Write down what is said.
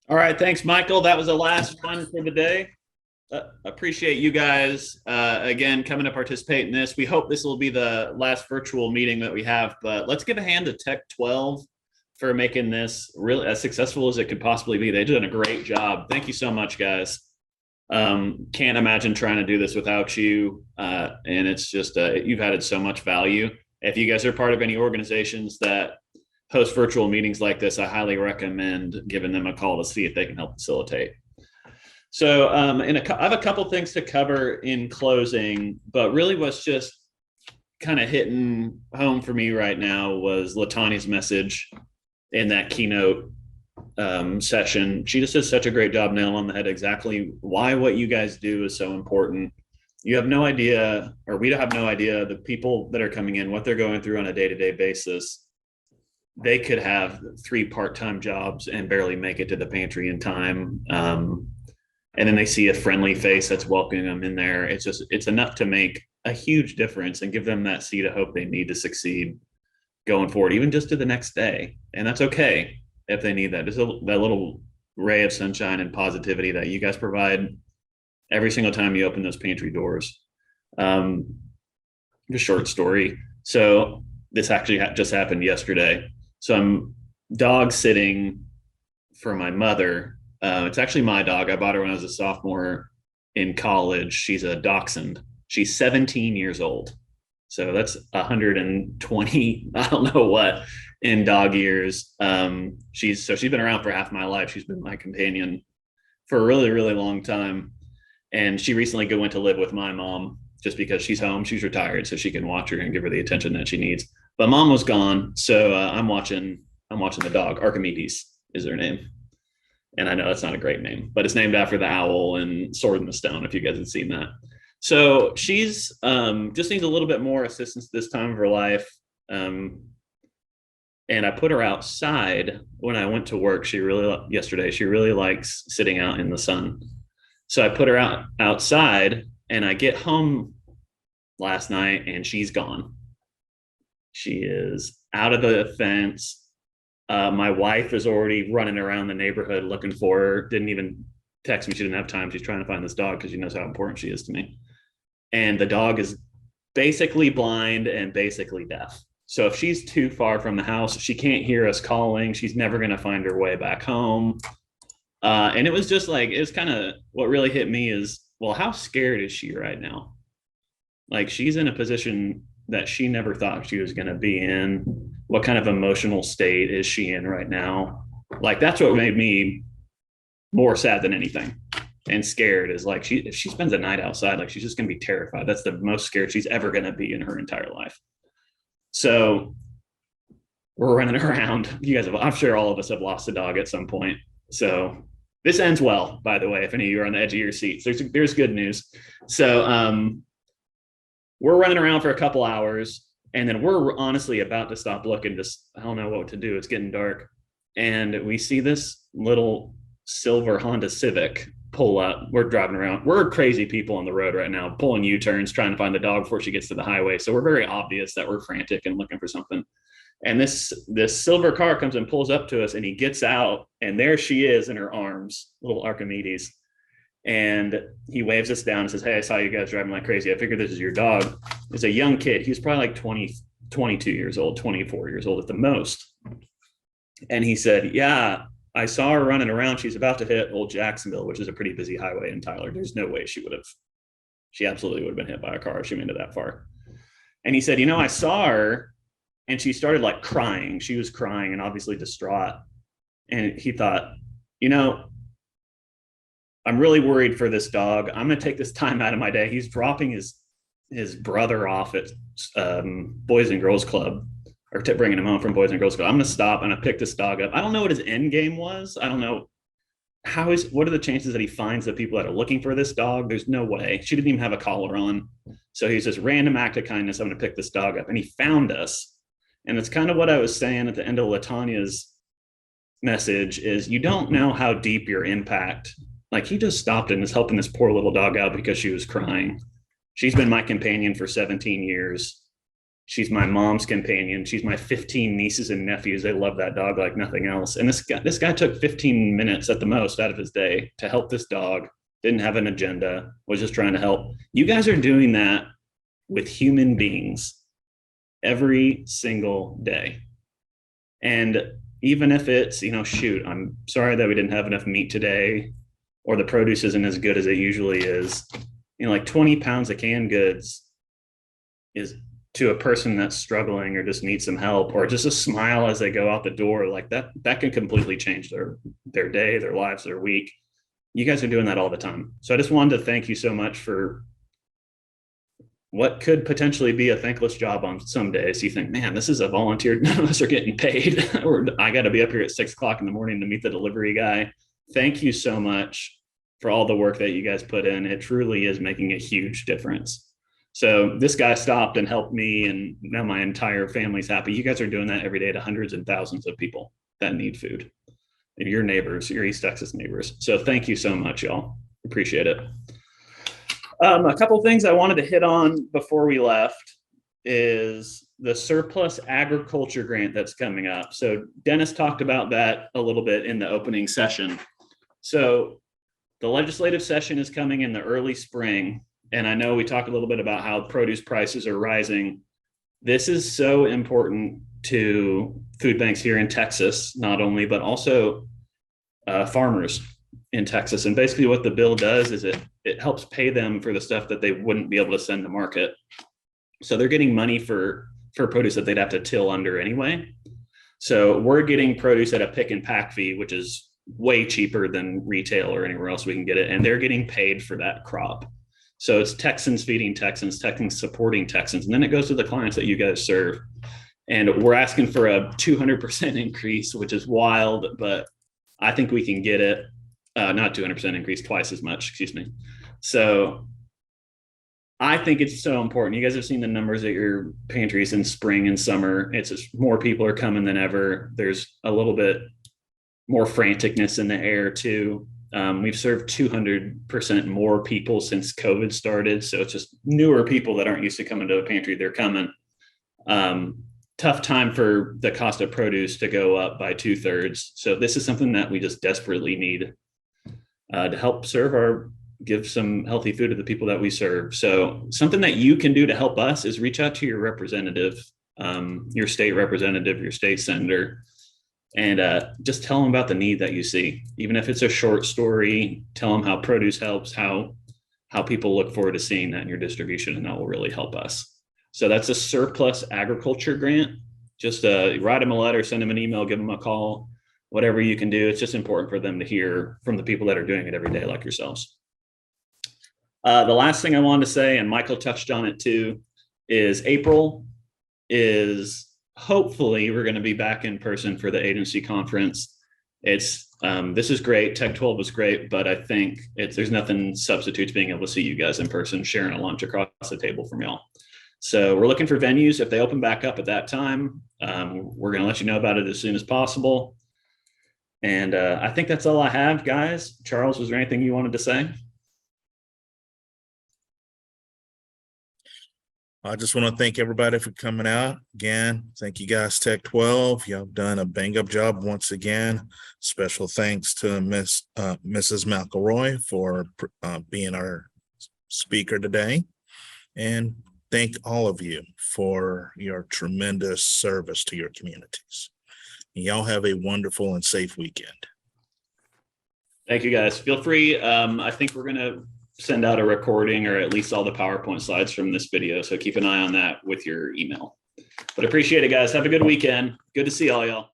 All right, thanks, Michael. That was the last one for the day. Appreciate you guys again coming to participate in this. We hope this will be the last virtual meeting that we have, but let's give a hand to Tech 12 for making this really as successful as it could possibly be. They've done a great job. Thank you so much, guys. Can't imagine trying to do this without you. And it's just, you've added so much value. If you guys are part of any organizations that host virtual meetings like this, I highly recommend giving them a call to see if they can help facilitate. So, I have a couple things to cover in closing, but really what's just kind of hitting home for me right now was Latania's message in that keynote session. She just did such a great job nailing on the head exactly why what you guys do is so important. You have no idea, or we have no idea, the people that are coming in, what they're going through on a day-to-day basis. They could have 3 part-time jobs and barely make it to the pantry in time. And then they see a friendly face that's welcoming them in there. It's enough to make a huge difference and give them that seed of hope they need to succeed going forward, even just to the next day. And that's okay if they need that. Just that little ray of sunshine and positivity that you guys provide every single time you open those pantry doors. Just short story. So this actually just happened yesterday. So I'm dog sitting for my mother. It's actually my dog. I bought her when I was a sophomore in college. She's a dachshund. She's 17 years old. So that's 120, I don't know what, in dog years. She's been around for half my life. She's been my companion for a really, really long time. And she recently went to live with my mom just because she's home. She's retired, so she can watch her and give her the attention that she needs. But mom was gone, so I'm watching the dog. Archimedes is her name. And I know that's not a great name, but it's named after the owl and Sword in the Stone, if you guys have seen that. So she's just needs a little bit more assistance this time of her life. And I put her outside when I went to work. Yesterday, she really likes sitting out in the sun. So I put her outside and I get home last night and she's gone. She is out of the fence. My wife is already running around the neighborhood looking for her. Didn't even text me. She didn't have time. She's trying to find this dog because she knows how important she is to me. And the dog is basically blind and basically deaf. So if she's too far from the house, she can't hear us calling. She's never going to find her way back home. And it was just like, it was kind of what really hit me is, well, how scared is she right now? Like she's in a position that she never thought she was going to be in. What kind of emotional state is she in right now? Like that's what made me more sad than anything and scared is like if she spends a night outside, like she's just going to be terrified. That's the most scared she's ever going to be in her entire life. So we're running around. I'm sure all of us have lost a dog at some point. So this ends well, by the way, if any of you are on the edge of your seats. There's good news. So we're running around for a couple hours, and then we're honestly about to stop looking. Just I don't know what to do. It's getting dark, and we see this little silver Honda Civic pull up. We're driving around. We're crazy people on the road right now, pulling U-turns, trying to find the dog before she gets to the highway. So we're very obvious that we're frantic and looking for something. And this silver car comes and pulls up to us, and he gets out, and there she is in her arms, little Archimedes. And he waves us down and says, "Hey, I saw you guys driving like crazy. I figured this is your dog." It's a young kid. He was probably like 20, 22 years old, 24 years old at the most. And he said, "Yeah, I saw her running around. She's about to hit Old Jacksonville, which is a pretty busy highway in Tyler. There's no way she absolutely would have been hit by a car if she made it that far." And he said, "I saw her and she started like crying. She was crying and obviously distraught." And he thought, I'm really worried for this dog. I'm going to take this time out of my day. He's dropping his brother off at Boys and Girls Club, or bringing him home from Boys and Girls Club. I'm going to stop and I pick this dog up. I don't know what his end game was. I don't know what are the chances that he finds the people that are looking for this dog? There's no way. She didn't even have a collar on. So he's this random act of kindness. I'm going to pick this dog up. And he found us. And it's kind of what I was saying at the end of Latania's message is you don't know how deep your impact. Like he just stopped and is helping this poor little dog out because she was crying. She's been my companion for 17 years. She's my mom's companion. She's my 15 nieces and nephews. They love that dog like nothing else. And this guy took 15 minutes at the most out of his day to help this dog. Didn't have an agenda, was just trying to help. You guys are doing that with human beings every single day. And even if it's, shoot, I'm sorry that we didn't have enough meat today, or the produce isn't as good as it usually is, like 20 pounds of canned goods is, to a person that's struggling or just needs some help, or just a smile as they go out the door, like that can completely change their day, their lives, their week. You guys are doing that all the time. So I just wanted to thank you so much for what could potentially be a thankless job on some days. You think, man, this is a volunteer. None of us are getting paid. Or I got to be up here at 6 o'clock in the morning to meet the delivery guy. Thank you so much for all the work that you guys put in. It truly is making a huge difference. So this guy stopped and helped me, and now my entire family's happy. You guys are doing that every day to hundreds and thousands of people that need food. And your neighbors, your East Texas neighbors. So thank you so much, y'all. Appreciate it. A couple things I wanted to hit on before we left is the surplus agriculture grant that's coming up. So Dennis talked about that a little bit in the opening session. So the legislative session is coming in the early spring. And I know we talked a little bit about how produce prices are rising. This is so important to food banks here in Texas, not only, but also farmers in Texas. And basically what the bill does is it helps pay them for the stuff that they wouldn't be able to send to market. So they're getting money for produce that they'd have to till under anyway. So we're getting produce at a pick and pack fee, which is way cheaper than retail or anywhere else we can get it. And they're getting paid for that crop. So it's Texans feeding Texans, Texans supporting Texans. And then it goes to the clients that you guys serve. And we're asking for a 200% increase, which is wild, but I think we can get it. Not 200% increase, twice as much, excuse me. So I think it's so important. You guys have seen the numbers at your pantries in spring and summer. It's just more people are coming than ever. There's a little bit more franticness in the air too. We've served 200% more people since COVID started. So it's just newer people that aren't used to coming to a pantry. They're coming. Tough time for the cost of produce to go up by 2/3. So this is something that we just desperately need to help give some healthy food to the people that we serve. So something that you can do to help us is reach out to your representative, your state representative, your state senator, and just tell them about the need that you see. Even if it's a short story, tell them how produce helps, how people look forward to seeing that in your distribution, and that will really help us. So that's a surplus agriculture grant. Just write them a letter, send them an email, give them a call, whatever you can do. It's just important for them to hear from the people that are doing it every day, like yourselves. The last thing I wanted to say, and Michael touched on it too, is April is hopefully we're going to be back in person for the agency conference. This is great. Tech 12 was great, but I think there's nothing substitutes being able to see you guys in person, sharing a lunch across the table from y'all. So we're looking for venues. If they open back up at that time, we're going to let you know about it as soon as possible. And I think that's all I have, guys. Charles, was there anything you wanted to say? I just want to thank everybody for coming out. Again, thank you guys, Tech 12. Y'all have done a bang-up job once again. Special thanks to Mrs. McElroy for being our speaker today. And thank all of you for your tremendous service to your communities. Y'all have a wonderful and safe weekend. Thank you, guys. Feel free. I think we're going to send out a recording or at least all the PowerPoint slides from this video. So keep an eye on that with your email. But appreciate it, guys. Have a good weekend. Good to see all y'all.